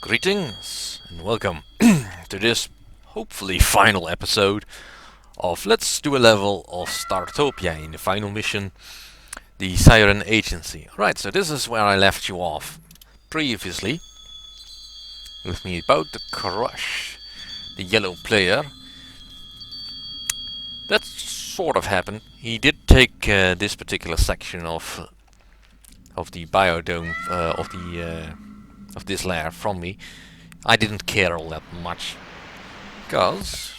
Greetings and welcome to this hopefully final episode of Let's Do a Level of Startopia in the final mission, the Siren Agency. Right, so this is where I left you off previously, with me about to crush the yellow player. That sort of happened. He did take this particular section of the biodome of this layer from me. I didn't care all that much, because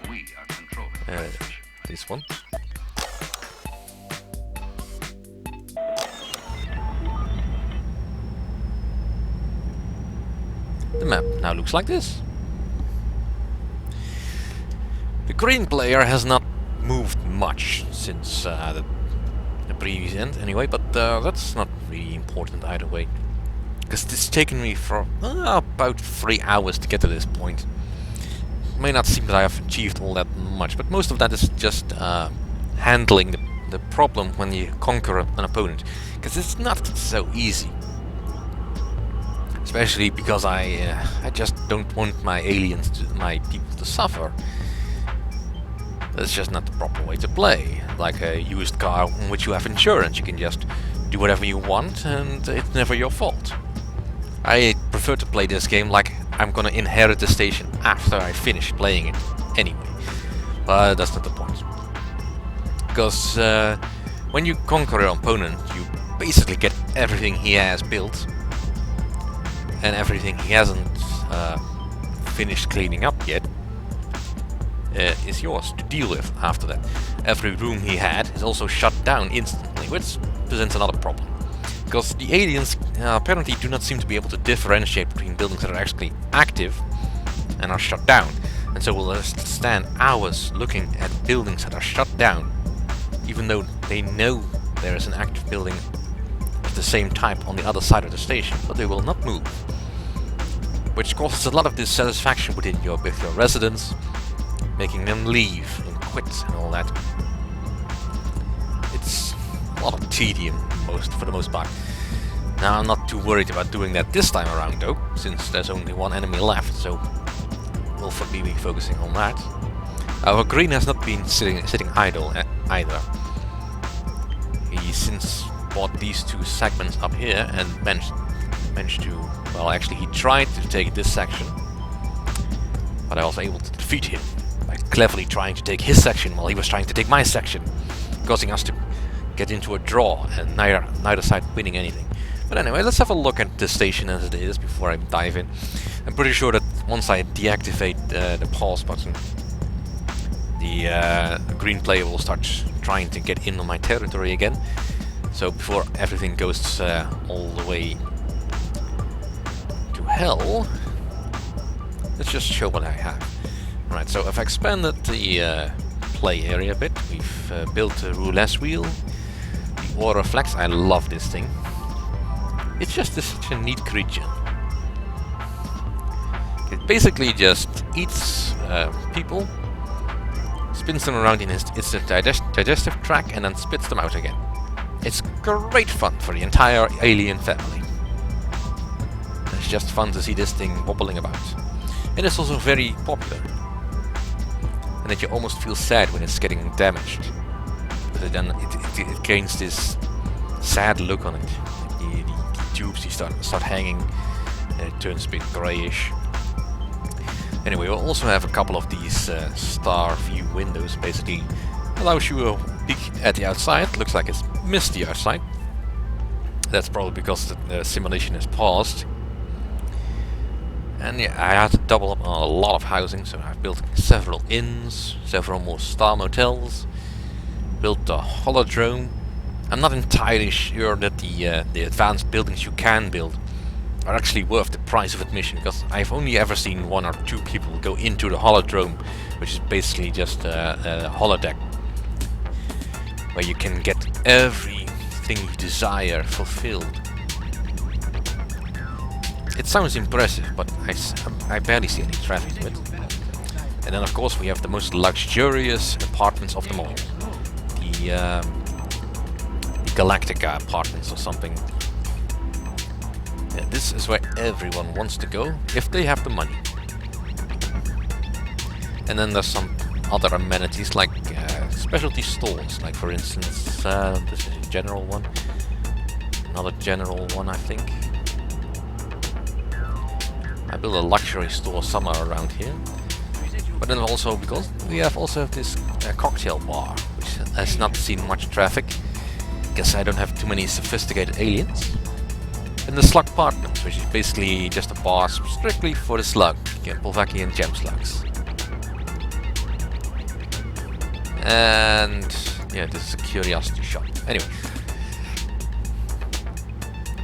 We are controlling this one. The map now looks like this. The green player has not moved much since the previous end anyway, but that's not really important either way, because it's taken me for about 3 hours to get to this point. It may not seem that I have achieved all that much, but most of that is just handling the problem when you conquer an opponent, because it's not so easy. Especially because I just don't want my my people to suffer. That's just not the proper way to play. Like a used car in which you have insurance, you can just do whatever you want and it's never your fault. I prefer to play this game like I'm gonna inherit the station after I finish playing it anyway. But that's not the point. Because when you conquer an opponent, you basically get everything he has built, and everything he hasn't finished cleaning up yet is yours to deal with after that. Every room he had is also shut down instantly, which presents another problem. Because the aliens apparently do not seem to be able to differentiate between buildings that are actually active and are shut down. And so we'll just stand hours looking at buildings that are shut down, even though they know there is an active building of the same type on the other side of the station, but they will not move. Which causes a lot of dissatisfaction with your residents, making them leave and quit and all that. It's a lot of tedium for the most part. Now I'm not too worried about doing that this time around though, since there's only one enemy left, so we'll be focusing on that. Our green has not been sitting idle either. He since bought these two segments up here and managed to, well, actually he tried to take this section, but I was able to defeat him by cleverly trying to take his section while he was trying to take my section, causing us to get into a draw and neither side winning anything. But anyway, let's have a look at the station as it is before I dive in. I'm pretty sure that once I deactivate the pause button, the green player will start trying to get in on my territory again. So before everything goes all the way to hell, let's just show what I have. Right, so I've expanded the play area a bit. We've built a roulette wheel, the aura flex. I love this thing. It's just such a neat creature. It basically just eats people, spins them around in its digestive tract, and then spits them out again. It's great fun for the entire alien family. It's just fun to see this thing wobbling about. And it's also very popular. And that you almost feel sad when it's getting damaged. Because then it gains this sad look on it. The tubes start hanging, and it turns a bit greyish. Anyway, we'll also have a couple of these star view windows. Basically allows you a peek at the outside. Looks like it's misty outside. That's probably because the simulation is paused. And yeah, I had to double up on a lot of housing, so I've built several inns, several more star motels, built a holodrome. I'm not entirely sure that the advanced buildings you can build are actually worth the price of admission, because I've only ever seen 1 or 2 people go into the holodrome, which is basically just a holodeck, where you can get everything you desire fulfilled. It sounds impressive, but I barely see any traffic to it. And then of course we have the most luxurious apartments of them all. The Galactica apartments or something. Yeah, this is where everyone wants to go, if they have the money. And then there's some other amenities like specialty stores, like for instance, this is a general one. Another general one, I think. I built a luxury store somewhere around here. But then also because we also have this cocktail bar, which has not seen much traffic. Guess I don't have too many sophisticated aliens. And the slug apartments, which is basically just a bar strictly for the slug, Polvaki and gem slugs. And yeah, this is a curiosity shop. Anyway,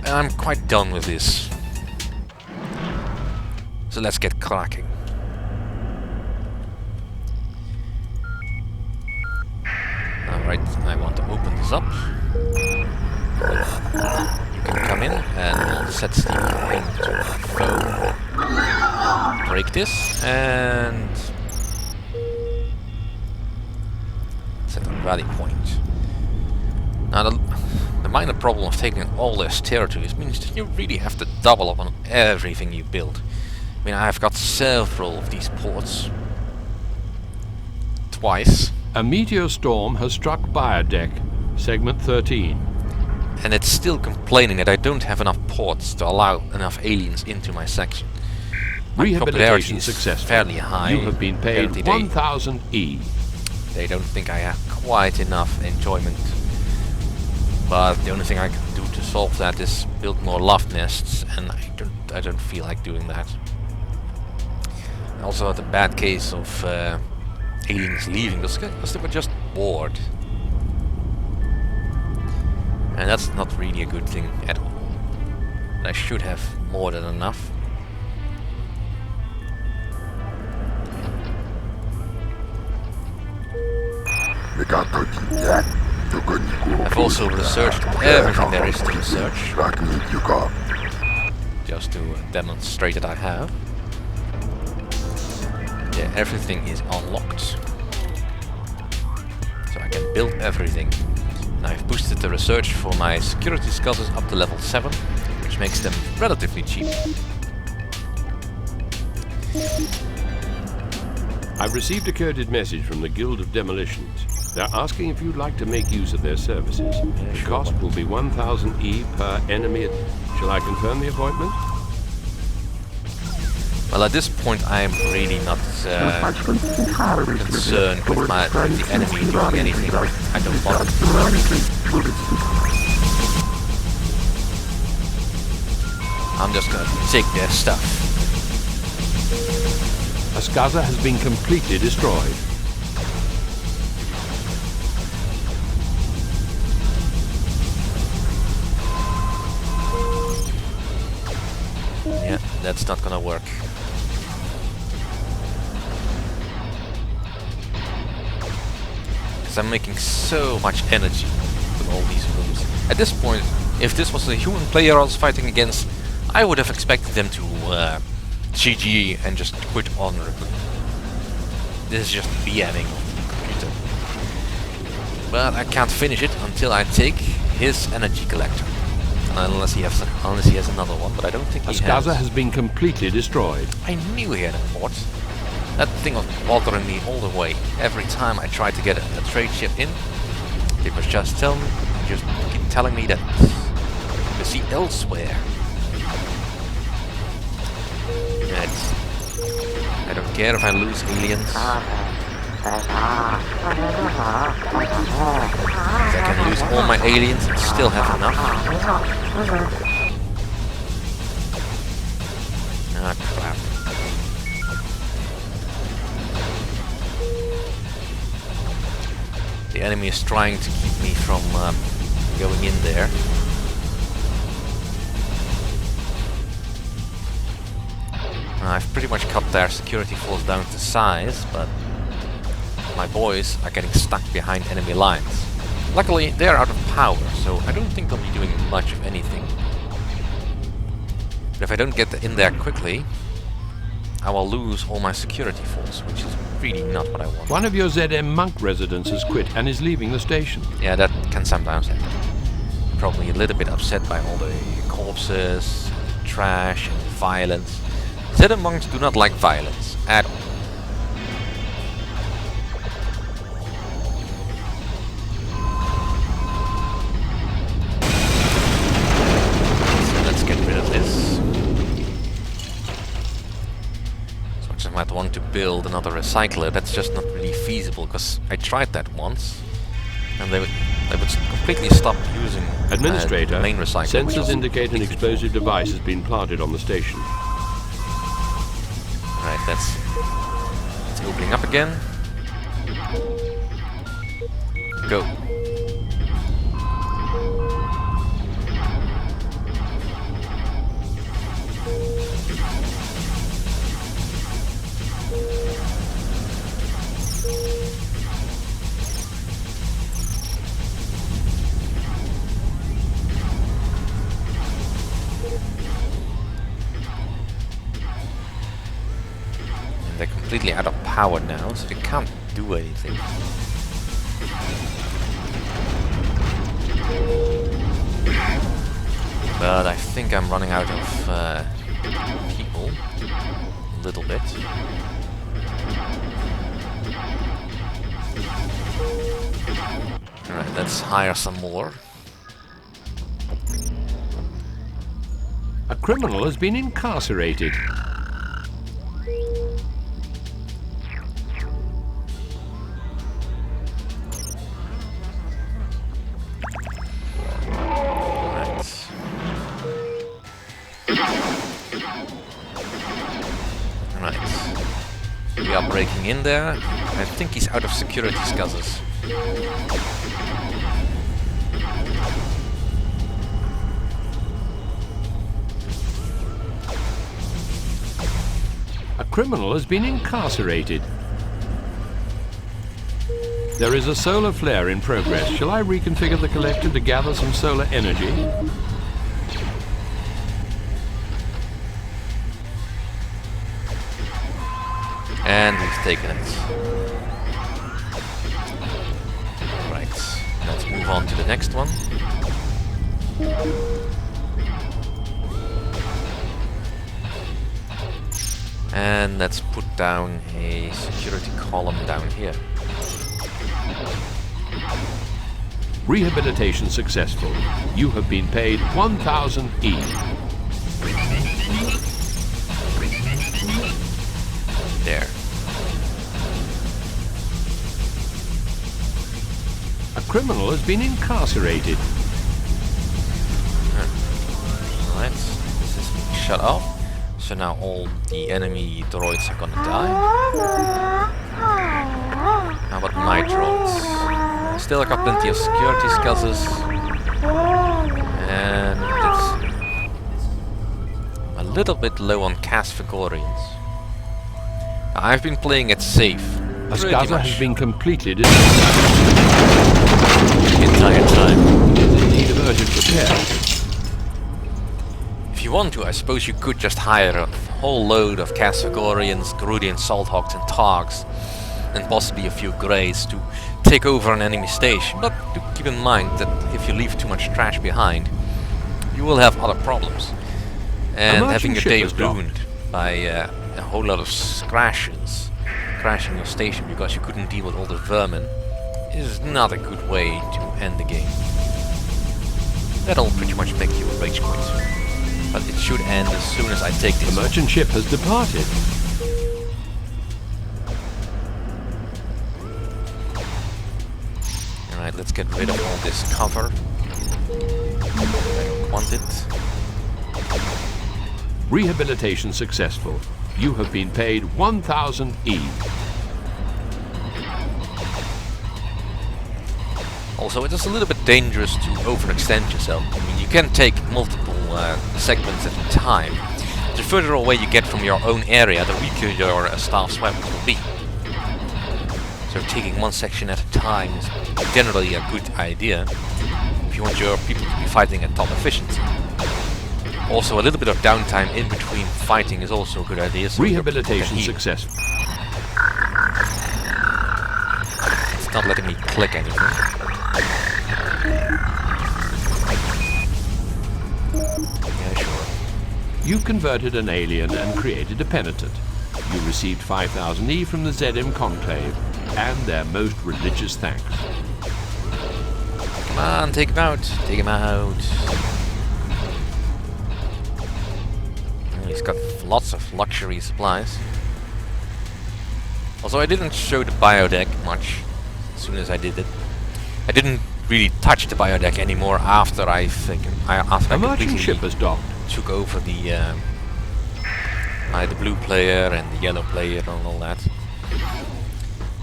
I'm quite done with this. So let's get cracking. Alright, I want to open this up. You can come in and we'll set the aim to foe. Break this and set a rally point. Now the minor problem of taking all this territories means that you really have to double up on everything you build. I mean, I've got several of these ports. Twice. A meteor storm has struck Biodeck, segment 13. And it's still complaining that I don't have enough ports to allow enough aliens into my section. My popularity Rehabilitation is successful. fairly high. You have been paid Apparently 1,000 E. They don't think I have quite enough enjoyment. But the only thing I can do to solve that is build more love nests, and I don't feel like doing that. I also had a bad case of aliens leaving because they were just bored. And that's not really a good thing at all. I should have more than enough. I've also researched everything there is to research, just to demonstrate that I have. Yeah, everything is unlocked, so I can build everything. And I've boosted the research for my security skills up to level 7, which makes them relatively cheap. I've received a coded message from the Guild of Demolitions. They're asking if you'd like to make use of their services. The sure. cost will be 1,000 E per enemy. Shall I confirm the appointment? Well, at this point I'm really not concerned with the enemy doing anything I don't want them to. I'm just gonna take their stuff. Askaza has been completely destroyed. Yeah, that's not gonna work. Because I'm making so much energy with all these rooms. At this point, if this was a human player I was fighting against, I would have expected them to GG and just quit honorably. This is just BMing the computer. But I can't finish it until I take his energy collector. Unless he has another one, but I don't think he has. Askaza has been completely destroyed. I knew he had a port. That thing was bothering me all the way. Every time I tried to get a trade ship in, it was just keep telling me that to see elsewhere. I don't care if I lose aliens. I can lose all my aliens and still have enough. Ah, crap. The enemy is trying to keep me from going in there. I've pretty much cut their security force down to size, but my boys are getting stuck behind enemy lines. Luckily, they're out of power, so I don't think they'll be doing much of anything. But if I don't get in there quickly, I will lose all my security force, which is really not what I want. One of your ZM monk residents has quit and is leaving the station. Yeah, that can sometimes happen. Probably a little bit upset by all the corpses, trash and violence. Zeta monks do not like violence at all. So let's get rid of this. So I just might want to build another recycler. That's just not really feasible, because I tried that once and they would completely stop using Administrator, the main recycler. sensors indicate an explosive device has been planted on the station. Right, that's opening up again. Go. They're completely out of power now, so they can't do anything. But I think I'm running out of people. A little bit. Alright, let's hire some more. A criminal has been incarcerated. We are breaking in there. I think he's out of security scuzzers. A criminal has been incarcerated. There is a solar flare in progress. Shall I reconfigure the collector to gather some solar energy? And we've taken it. Right, let's move on to the next one. And let's put down a security column down here. Rehabilitation successful. You have been paid 1,000 E. There. A criminal has been incarcerated. Alright, this is being shut off. So now all the enemy droids are gonna die. How about my droids? Still got plenty of security scuzzers. And it's a little bit low on Casfigorians. I've been playing it safe. A scuzzer has been completely destroyed. The entire time. It's in need of urgent repair. If you want to, I suppose you could just hire a whole load of Casfigorians, Garudian Salt-hogs and Targs, and possibly a few Greys to take over an enemy station. But do keep in mind that if you leave too much trash behind, you will have other problems. And having your day ruined by a whole lot of crashes, crashing your station because you couldn't deal with all the vermin, is not a good way to end the game. That'll pretty much make you a rage quit. But it should end as soon as I take this. The merchant ship has departed. Alright, let's get rid of all this cover. I don't want it. Rehabilitation successful. You have been paid 1,000 E. Also, it is a little bit dangerous to overextend yourself. I mean, you can take multiple segments at a time. The further away you get from your own area, the weaker your staff's weapons will be. So taking one section at a time is generally a good idea if you want your people to be fighting at top efficiency. Also, a little bit of downtime in between fighting is also a good idea. So rehabilitation successful. It's not letting me click anything. Yeah, sure. You converted an alien and created a penitent. You received 5,000 E from the ZM Conclave and their most religious thanks. Come on, take him out. Take him out. Oh, he's got lots of luxury supplies. Also, I didn't show the biodeck much as soon as I did it. I didn't really touch the biodeck anymore after I merchant ship has docked. took over the blue player and the yellow player and all that.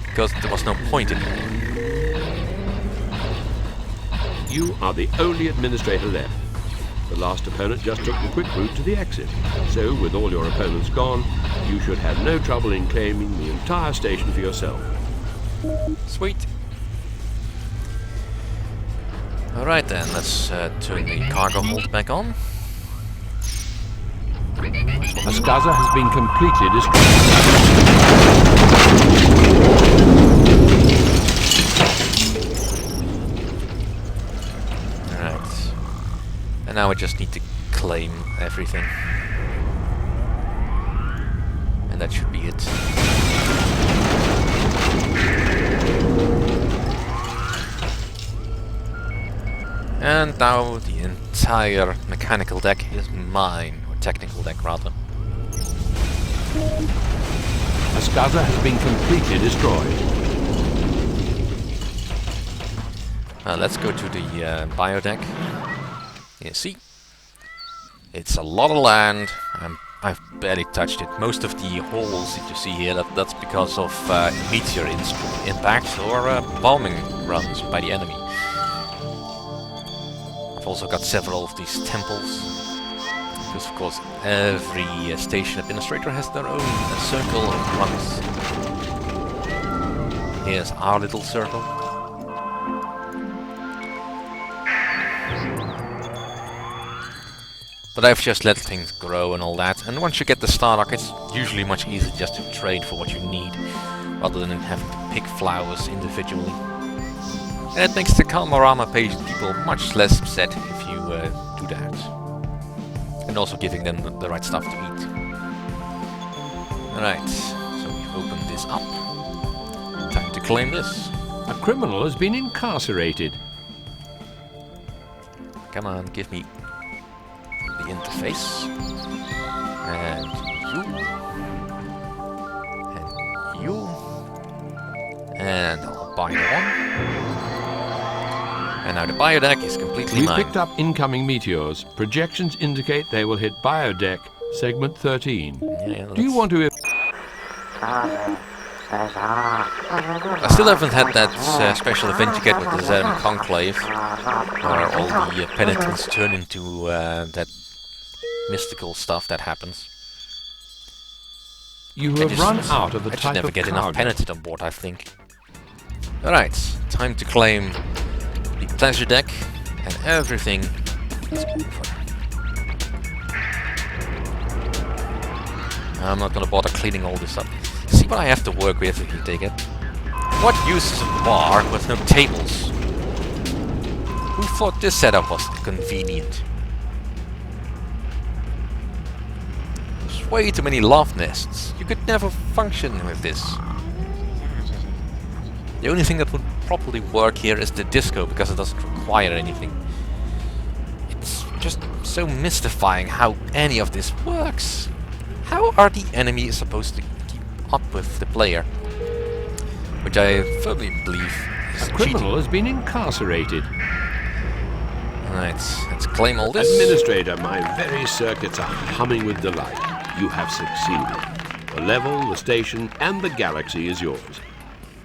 Because there was no point in it. You are the only administrator left. The last opponent just took the quick route to the exit. So, with all your opponents gone, you should have no trouble in claiming the entire station for yourself. Sweet. Alright then, let's turn the cargo hold back on. Askaza has been completely destroyed. Alright. And now I just need to claim everything. And that should be it. And now the entire mechanical deck is mine. Technical deck rather. Askaza has been completely destroyed. Let's go to the biodeck. You see, it's a lot of land. I've barely touched it. Most of the holes that you see here, that's because of meteor impacts or bombing runs by the enemy. I've also got several of these temples. Because of course every station administrator has their own circle of runs. Here's our little circle. But I've just let things grow and all that, and once you get the Startopia, it's usually much easier just to trade for what you need, rather than having to pick flowers individually. And it makes the Kalmarama page people much less upset if you do that. And also giving them the right stuff to eat. Alright, so we open this up. Time to claim this. A criminal has been incarcerated. Come on, give me the interface. And you. And I'll buy one. And now the biodeck is completely mine. We picked up incoming meteors. Projections indicate they will hit biodeck segment 13. Yeah, do you want to... I still haven't had that special event you get with the Siren Conclave, where all the penitents turn into that mystical stuff that happens. You have run out of the I just type never of get enough cargo. penitent on board, I think. Alright, time to claim the pleasure deck, and everything is over. I'm not gonna bother cleaning all this up. See what I have to work with if you take it. What use is a bar with no tables? Who thought this setup was convenient? There's way too many love nests. You could never function with this. The only thing that would properly work here is the disco, because it doesn't require anything. It's just so mystifying how any of this works. How are the enemies supposed to keep up with the player? Which I firmly believe is A criminal cheating. has been incarcerated. Alright, let's claim all this. Administrator, my very circuits are humming with delight. You have succeeded. The level, the station, and the galaxy is yours.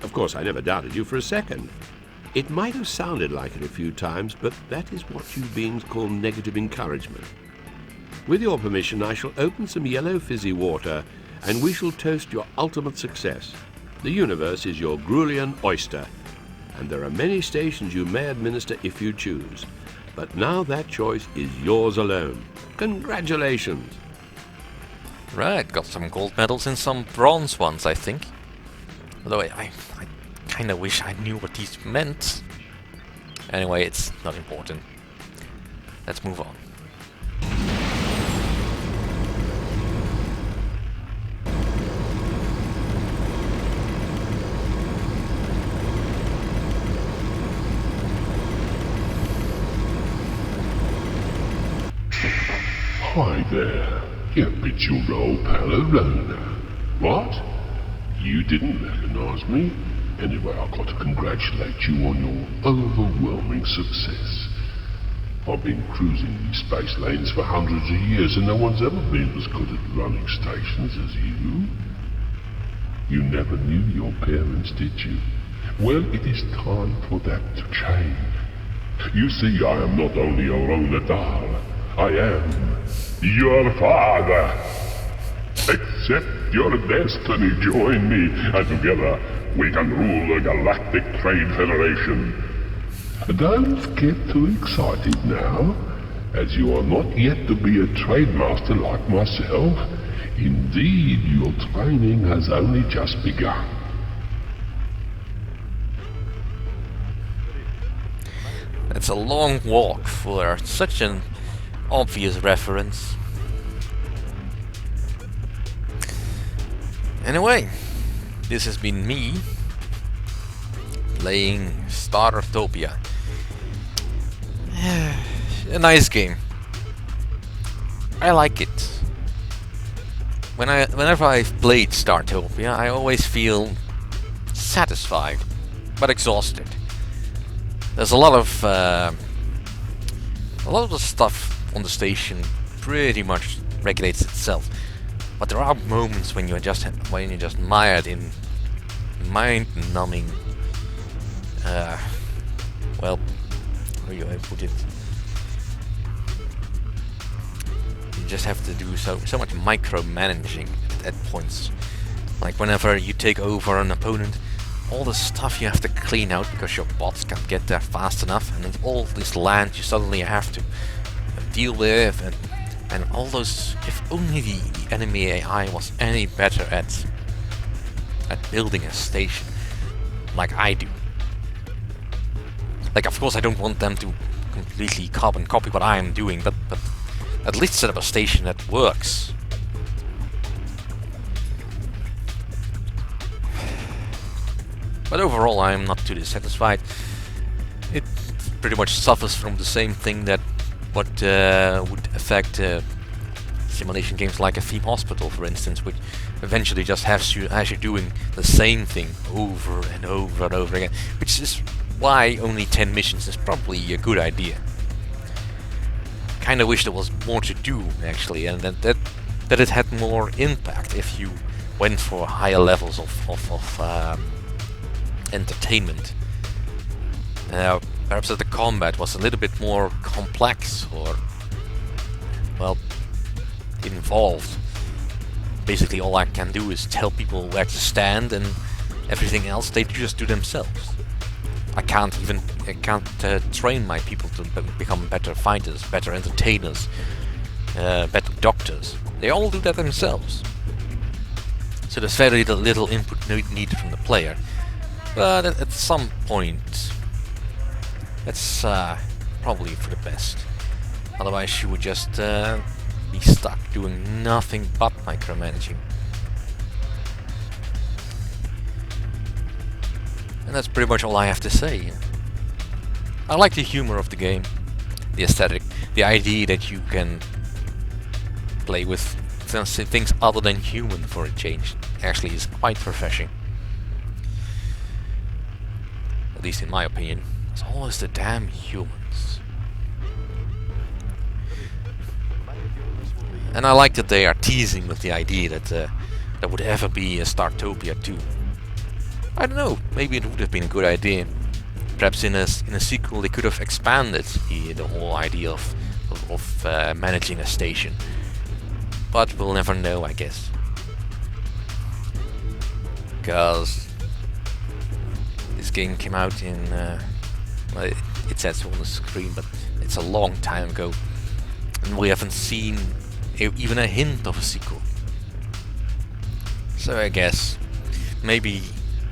Of course, I never doubted you for a second. It might have sounded like it a few times, but that is what you beings call negative encouragement. With your permission, I shall open some yellow fizzy water, and we shall toast your ultimate success. The universe is your Grulian oyster, and there are many stations you may administer if you choose. But now that choice is yours alone. Congratulations! Right, got some gold medals and some bronze ones, I think. Although I kind of wish I knew what these meant. Anyway, it's not important. Let's move on. Hi there. It's your old pal Alona. What? You didn't recognize me? Anyway, I've got to congratulate you on your overwhelming success. I've been cruising these space lanes for hundreds of years and no one's ever been as good at running stations as you. You never knew your parents, did you? Well, it is time for that to change. You see, I am not only a Ronadal, I am your father. Accept your destiny, join me, and together we can rule the Galactic Trade Federation. Don't get too excited now, as you are not yet to be a trade master like myself. Indeed, your training has only just begun. It's a long walk for such an obvious reference. Anyway, this has been me playing Startopia. A nice game. I like it. Whenever I've played Startopia, I always feel satisfied, but exhausted. There's a lot of the stuff on the station pretty much regulates itself, but there are moments when you're just mired in mind-numbing. Well, how do I put it? You just have to do so much micromanaging at points. Like whenever you take over an opponent, all the stuff you have to clean out because your bots can't get there fast enough, and then all this land you suddenly have to deal with, and all those. If only the enemy AI was any better at building a station, like I do. Like, of course, I don't want them to completely carbon copy what I am doing, but at least set up a station that works. But overall, I'm not too dissatisfied. It pretty much suffers from the same thing that what would affect simulation games like a theme hospital, for instance, which eventually just has you doing the same thing over and over and over again, which is why only 10 missions is probably a good idea. Kinda wish there was more to do, actually, and that it had more impact if you went for higher levels of entertainment. Perhaps that the combat was a little bit more complex, or, well, involved. Basically all I can do is tell people where to stand, and everything else they just do themselves. I can't train my people to become better fighters, better entertainers, better doctors. They all do that themselves. So there's very little input needed from the player. But at some point, that's probably for the best. Otherwise you would just be stuck doing nothing but micromanaging. And that's pretty much all I have to say. I like the humor of the game, the aesthetic, the idea that you can play with things other than human for a change. Actually is quite refreshing. At least in my opinion. It's always the damn humans. And I like that they are teasing with the idea that there would ever be a Startopia 2. I don't know, maybe it would have been a good idea. Perhaps in a sequel they could have expanded the whole idea of managing a station. But we'll never know, I guess. Because this game came out in, well, it says so on the screen, but it's a long time ago. And we haven't seen even a hint of a sequel. So I guess maybe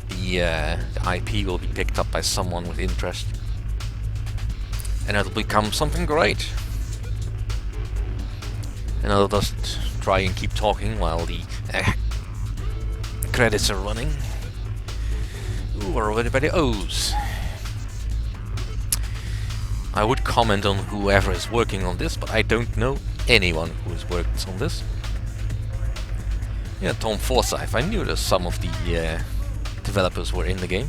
the IP will be picked up by someone with interest, and it'll become something great. And I'll just try and keep talking while the credits are running. Ooh, we're already by the O's. I would comment on whoever is working on this, but I don't know anyone who has worked on this. Yeah, Tom Forsyth. I knew that some of the developers were in the game.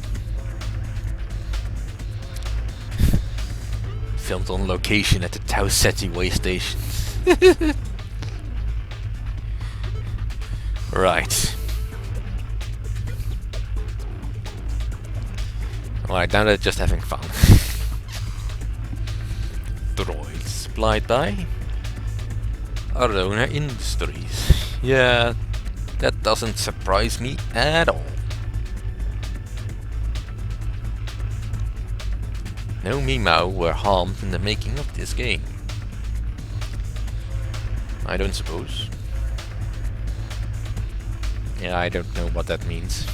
Filmed on location at the Tau Ceti way station. Right. Alright, now they're just having fun. Droids supplied by Arona Industries. Yeah, that doesn't surprise me at all. No Mimau were harmed in the making of this game. I don't suppose. Yeah, I don't know what that means.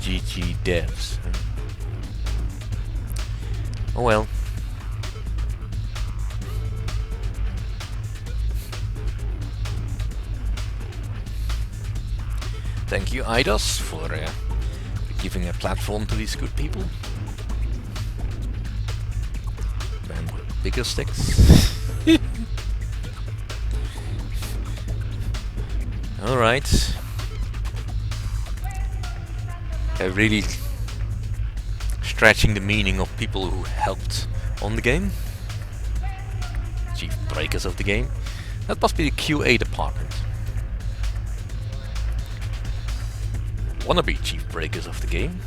GG devs. Oh well. Thank you, Eidos, for giving a platform to these good people. Man with bigger sticks. Alright. They're really stretching the meaning of people who helped on the game. Chief breakers of the game. That must be the QA department. Wannabe chief breakers of the game.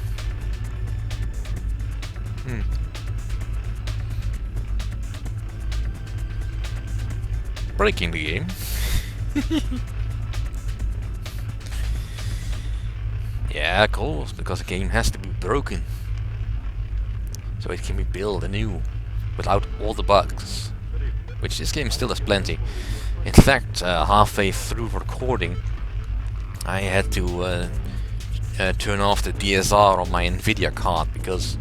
Breaking the game. Yeah, of course, because the game has to be broken. So it can be built anew without all the bugs. Which this game still has plenty. In fact, halfway through recording, I had to turn off the DSR on my Nvidia card because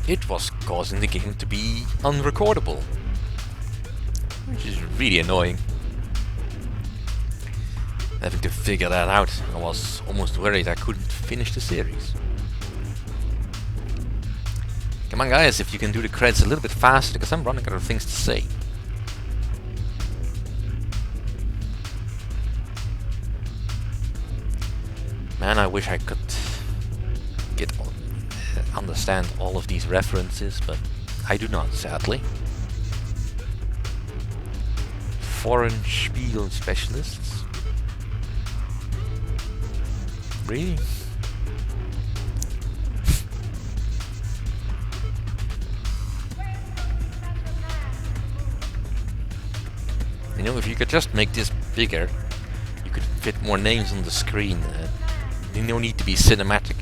it was causing the game to be unrecordable. Which is really annoying. Having to figure that out, I was almost worried I couldn't finish the series. Come on guys, if you can do the credits a little bit faster, because I'm running out of things to say. Man, I wish I could understand all of these references, but I do not, sadly. Foreign Spiel specialists? Really? You know, if you could just make this bigger, you could fit more names on the screen. You don't need to be cinematic.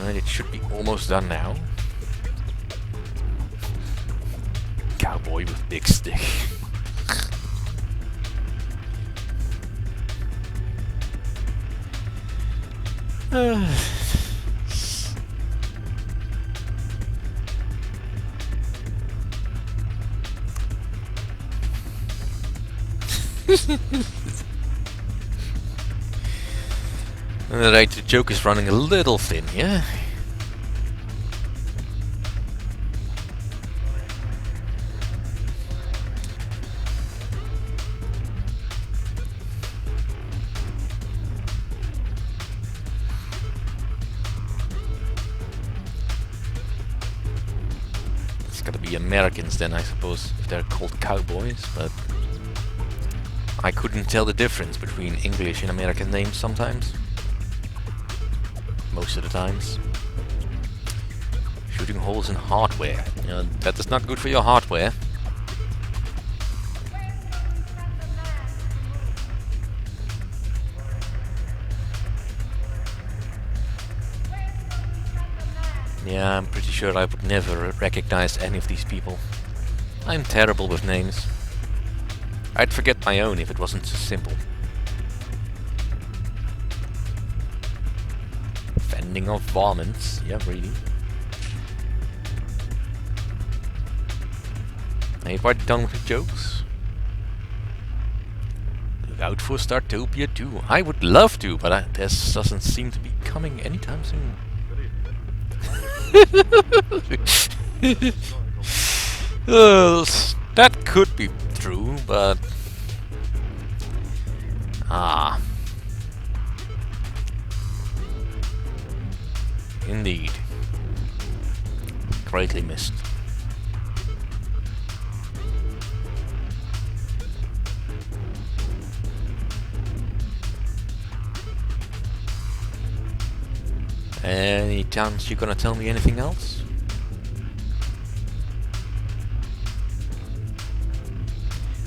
Right, it should be almost done now. Cowboy with big stick. Alright, the joke is running a little thin, yeah? It's gotta be Americans then, I suppose, if they're called cowboys, but I couldn't tell the difference between English and American names sometimes. Most of the times. Shooting holes in hardware. You know, that is not good for your hardware. Yeah, I'm pretty sure I would never recognize any of these people. I'm terrible with names. I'd forget my own if it wasn't so simple. Fending off varmints, yeah, really. Are you quite done with the jokes? Look out for Startopia 2. I would love to, but this doesn't seem to be coming anytime soon. That could be true, but... Indeed. Greatly missed. Any chance you're gonna tell me anything else?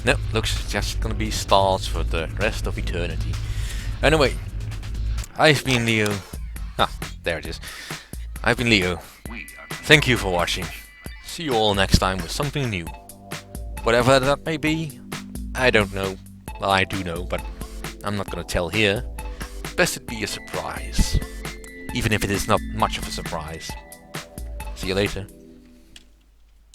No, looks just gonna be stars for the rest of eternity. Anyway, I've been Leo. Ah, there it is. I've been Leo. Thank you for watching. See you all next time with something new. Whatever that may be, I don't know. Well, I do know, but I'm not gonna tell here. Best it be a surprise. Even if it is not much of a surprise. See you later.